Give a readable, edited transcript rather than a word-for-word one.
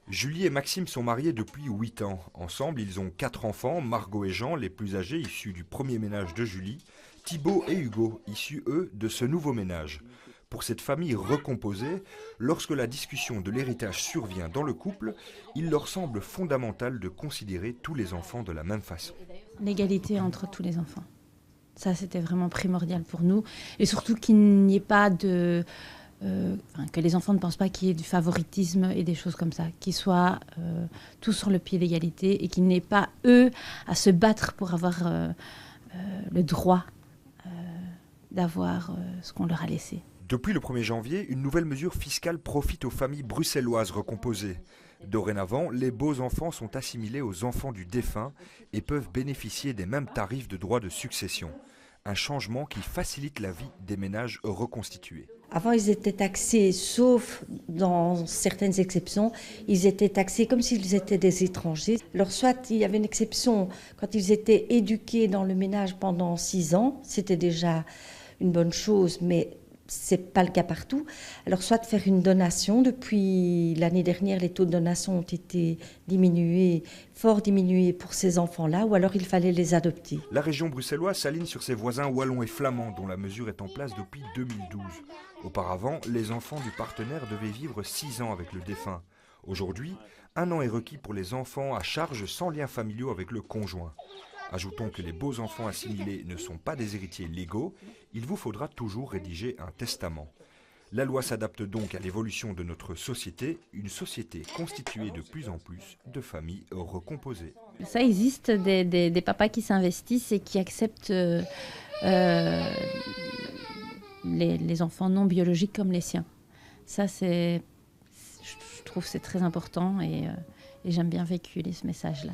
Julie et Maxime sont mariés depuis 8 ans. Ensemble, ils ont 4 enfants, Margot et Jean, les plus âgés, issus du premier ménage de Julie, Thibaut et Hugo, issus, eux, de ce nouveau ménage. Pour cette famille recomposée, lorsque la discussion de l'héritage survient dans le couple, il leur semble fondamental de considérer tous les enfants de la même façon. L'égalité entre tous les enfants. Ça, c'était vraiment primordial pour nous. Et surtout qu'il n'y ait pas de... que les enfants ne pensent pas qu'il y ait du favoritisme et des choses comme ça. Qu'ils soient tous sur le pied d'égalité et qu'ils n'aient pas, eux, à se battre pour avoir le droit d'avoir ce qu'on leur a laissé. Depuis le 1er janvier, une nouvelle mesure fiscale profite aux familles bruxelloises recomposées. Dorénavant, les beaux enfants sont assimilés aux enfants du défunt et peuvent bénéficier des mêmes tarifs de droits de succession. Un changement qui facilite la vie des ménages reconstitués. Avant, ils étaient taxés, sauf dans certaines exceptions, ils étaient taxés comme s'ils étaient des étrangers. Alors soit il y avait une exception quand ils étaient éduqués dans le ménage pendant 6 ans, c'était déjà une bonne chose, mais c'est pas le cas partout. Alors soit faire une donation. Depuis l'année dernière, les taux de donation ont été diminués, fort diminués pour ces enfants-là, ou alors il fallait les adopter. La région bruxelloise s'aligne sur ses voisins wallons et flamands, dont la mesure est en place depuis 2012. Auparavant, les enfants du partenaire devaient vivre 6 ans avec le défunt. Aujourd'hui, 1 an est requis pour les enfants à charge sans liens familiaux avec le conjoint. Ajoutons que les beaux enfants assimilés ne sont pas des héritiers légaux, il vous faudra toujours rédiger un testament. La loi s'adapte donc à l'évolution de notre société, une société constituée de plus en plus de familles recomposées. Ça existe des papas qui s'investissent et qui acceptent les enfants non biologiques comme les siens. Ça, je trouve que c'est très important et j'aime bien véhiculer ce message-là.